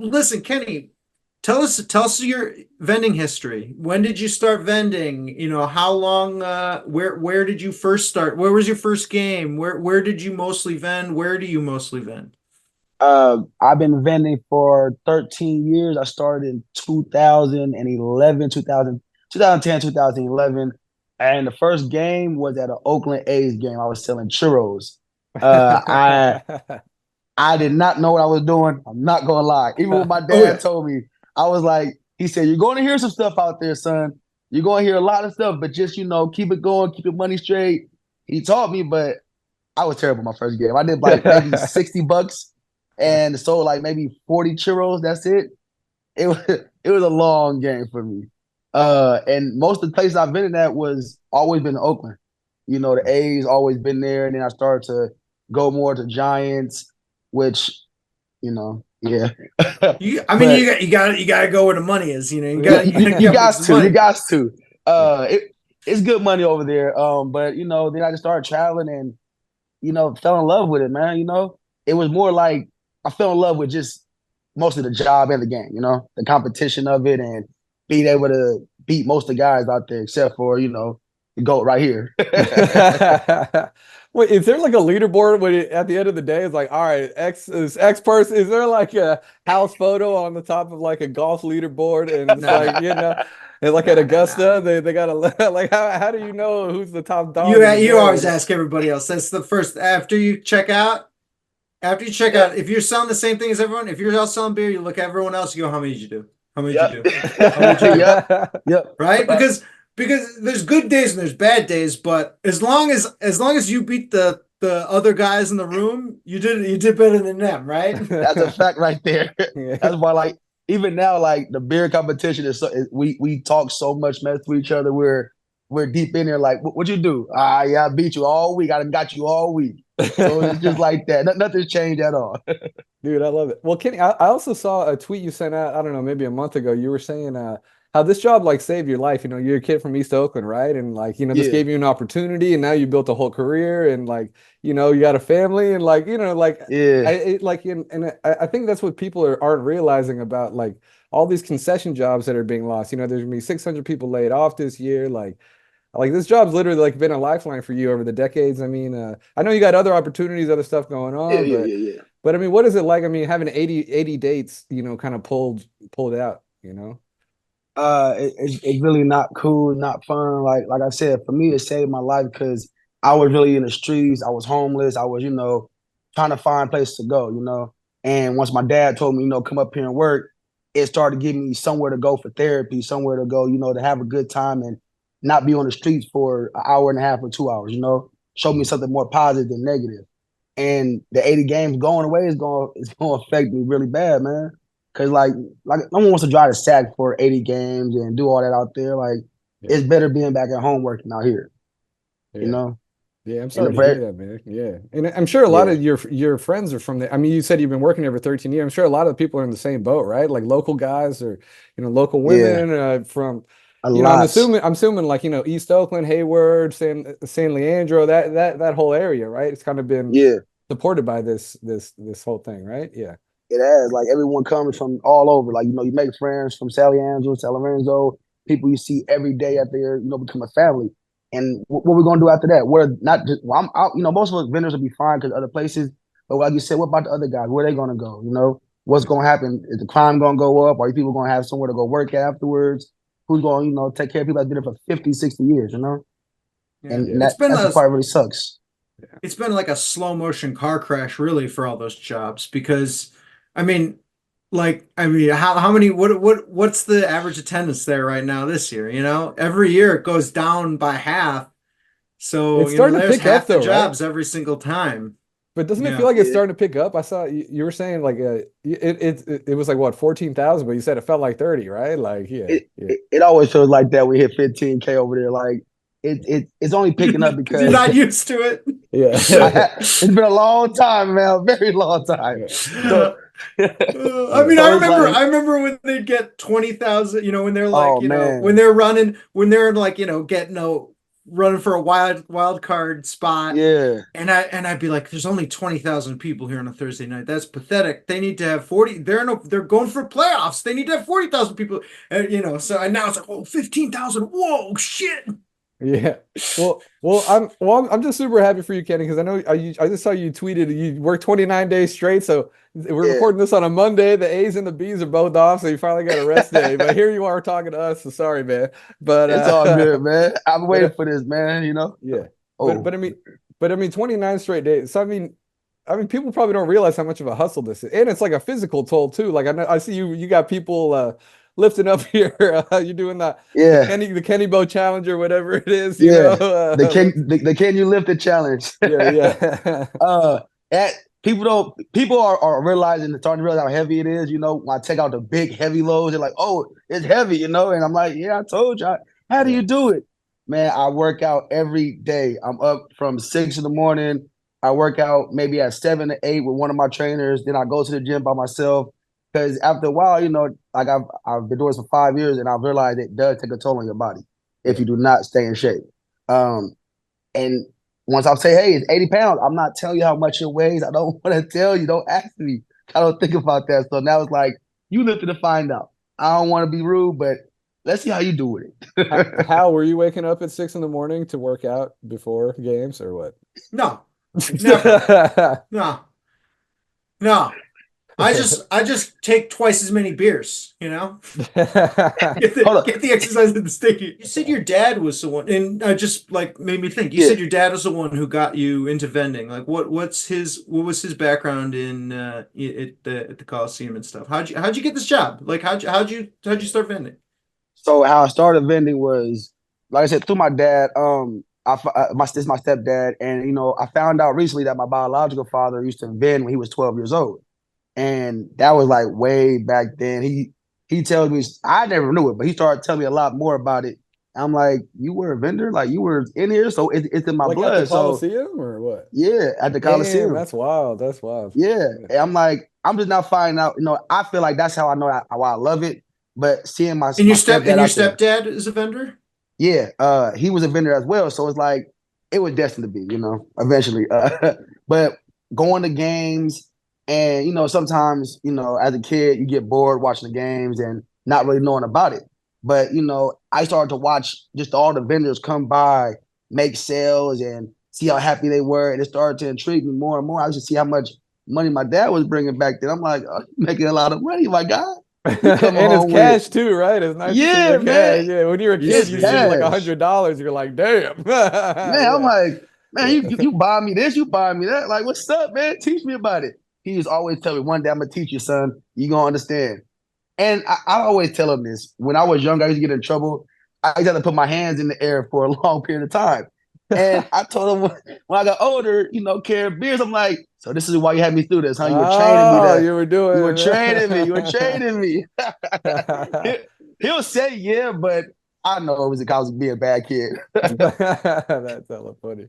listen, Kenny, tell us your vending history. When did you start vending? How long, where did you first start? Where was your first game? Where did you mostly vend? Where do you mostly vend? I've been vending for 13 years. I started in 2011, 2010, 2011. And the first game was at an Oakland A's game. I was selling churros. Uh, I I did not know what I was doing. I'm not gonna lie. Even when my Oh dad yeah. told me, I was like, he said, "You're going to hear some stuff out there, son. You're going to hear a lot of stuff, but just keep it going, keep your money straight." He taught me, but I was terrible my first game. I did like maybe $60 and sold like maybe 40 churros. That's it. It was it was a long game for me. And most of the places I've been in at was always been in Oakland. The A's always been there, and then I started to go more to Giants, which yeah. I mean, But you got to go where the money is. You you got to make got some to, you money. got to. It's good money over there. But then I just started traveling and fell in love with it, man. It was more like I fell in love with just most of the job and the game, the competition of it and being able to beat most of the guys out there, except for, the GOAT right here. Wait, is there like a leaderboard when at the end of the day it's like, all right, X person? Is there like a house photo on the top of like a golf leaderboard? And it's No, like, and like at no. Augusta, they gotta like how do you know who's the top dog You in the you always day? ask everybody else. That's the first after you check out. After you check Yep, out, if you're selling the same thing as everyone, if you're all selling beer, you look at everyone else. You go, how many did you do? How many did yep, you do? How many did you do? yep, yep. Right? Uh, Because there's good days and there's bad days, but as long as you beat the other guys in the room, you did better than them, right? that's a fact right there. Yeah. That's why, like, even now, like the beer competition we talk so much mess to each other. We're deep in there. Like, what you do? Ah, yeah, I beat you all week. I done got you all week. So it's just like that. Nothing's changed at all. Dude, I love it. Well, Kenny, I also saw a tweet you sent out, I don't know, maybe a month ago. You were saying how this job like saved your life. You're a kid from East Oakland, right? And like, this Yeah, gave you an opportunity and now you built a whole career and like, you got a family and like, like yeah, I think that's what people aren't realizing about like all these concession jobs that are being lost. There's gonna be 600 people laid off this year. Like this job's literally like been a lifeline for you over the decades. I mean, I know you got other opportunities, other stuff going yeah, on, yeah, but yeah, yeah. I mean, what is it like? I mean, having 80 dates, kind of pulled out. It's really not cool, not fun. Like I said, for me, it saved my life because I was really in the streets. I was homeless. I was, trying to find places to go. And once my dad told me, come up here and work, it started giving me somewhere to go for therapy, somewhere to go, to have a good time and not be on the streets for an hour and a half or 2 hours. Show me something more positive than negative. And the 80 games going away is going to affect me really bad, man. Cause like no one wants to drive to Sac for 80 games and do all that out there. Like Yeah. it's better being back at home working out here, you Yeah. know. Yeah, I'm And sorry the to hear break, that, man. Yeah. And I'm sure a lot yeah, of your friends are from there. I mean, you said you've been working there for 13 years. I'm sure a lot of people are in the same boat, right? Like local guys or, local yeah, women from, a I'm lot. assuming like, East Oakland, Hayward, San Leandro, that whole area, right? It's kind of been Yeah, supported by this whole thing, right? Yeah. it has. Like everyone comes from all over. Like you make friends from Sally Angel, San Lorenzo, people you see every day out there. Become a family. And what we're gonna do after that? We're not just. Well, I'm out. Most of us vendors will be fine because other places. But like you said, what about the other guys? Where are they gonna go? What's gonna happen? Is the crime gonna go up? Are you people gonna have somewhere to go work afterwards? Who's gonna take care of people that did it for 50, 60 years? Yeah. And Yeah. It's been that's the a part that really sucks. it's been like a slow motion car crash really for all those jobs because I mean how many what's the average attendance there right now this year, Every year it goes down by half. So, It's starting to there's pick up half the though, right? jobs every single time. But doesn't it feel Yeah. like it's Yeah, starting to pick up? I saw you were saying like it was like what 14,000, but you said it felt like 30, right? Like yeah, yeah. it always feels like that. We hit 15K over there. Like it's only picking up Because you're because not used to it. Yeah. it's been a long time, man, a very long time. Yeah. So I Yeah. mean, I so it's remember, like, I remember when they get 20,000, when they're like, oh when man, they're running, when they're like, getting running for a wild card spot. Yeah. And I'd be like, there's only 20,000 people here on a Thursday night. That's pathetic. They need to have 40. They're going for playoffs. They need to have 40,000 people. So and now it's like, oh, 15,000. Whoa, shit. Yeah. I'm just super happy for you, Kenny, because I know I just saw you tweeted you worked 29 days straight. So we're Yeah. recording this on a Monday. The A's and the B's are both off, so you finally got a rest day. But here you are talking to us. So sorry, man. But It's all good, man. I'm but waiting for this, man, you know? yeah. But Oh, but I mean 29 straight days. So people probably don't realize how much of a hustle this is. And it's like a physical toll too. Like I see you got people lifting up here. You're doing yeah. The Kenny Bo challenge or whatever it is, you know. Yeah. The can you lift the challenge? Yeah, yeah. uh at people are realizing starting to realize how heavy it is, you know, when I take out the big heavy loads, they're like, oh, it's heavy, you know, and I'm like, yeah, I told you. How do Yeah. you do it? Man, I work out every day. I'm up from 6 in the morning. I work out maybe at 7 to 8 with one of my trainers. Then I go to the gym by myself. Because after a while, you know, like I've been doing this for 5 years, and I've realized it does take a toll on your body if Yeah. you do not stay in shape. Um, and once I say, hey, it's 80 pounds, I'm not telling you how much it weighs. I don't want to tell you. Don't ask me. I don't think about that. So now it's like, you live to find out. I don't want to be rude, but let's see how you do with it. How were you waking up at 6 in the morning to work out before games or what? No, never. No, no. I just take twice as many beers, you know? Get the Hold up. get the exercise in the state. You said your dad was the one, and I just like made me think. You Yeah. said your dad was the one who got you into vending. Like, what was his background in at the Coliseum and stuff? How'd you get this job? Like, how'd you start vending? So how I started vending was, like I said, through my dad. This is my stepdad, and you know, I found out recently that my biological father used to vend when he was 12 years old. And that was like way back then. He tells me I never knew it, but he started telling me a lot more about it. I'm like, you were a vendor, like you were in here, so it's in my Like at the blood. So Coliseum or what? yeah, at the Damn, Coliseum, that's wild. That's wild. yeah. Yeah. And I'm like, I'm just not finding out. You know, I feel like that's how I know why I love it. But seeing my And your my step stepdad and your out there, stepdad is a vendor? yeah, he was a vendor as well. So it's like it was destined to be, you know, eventually. But going to games and you know, sometimes, you know, as a kid, you get bored watching the games and not really knowing about it. But you know, I started to watch just all the vendors come by, make sales and see how happy they were. And it started to intrigue me more and more. I used to see how much money my dad was bringing back then. I'm like, oh, you're making a lot of money, my guy. You coming And it's home with, cash too, right? It's nice to see yeah, the man, cash. Yeah, when you're a kid, it's you see like cash. $100, you're like, damn. Man, I'm Yeah. like, man, Yeah. you buy me this, you buy me that. Like, what's up, man? Teach me about it. He was always telling me, one day I'm gonna teach you, son. You gonna understand. And I always tell him this. When I was young, I used to get in trouble. I used to have to put my hands in the air for a long period of time. And I told him when I got older, you know, carrying beers, I'm like, so this is why you had me through this, huh? You were training me Oh, to, you were you were doing training me, you were training me. it. he, he'll say yeah, but I know it was because I was being a bad kid. That's hella funny.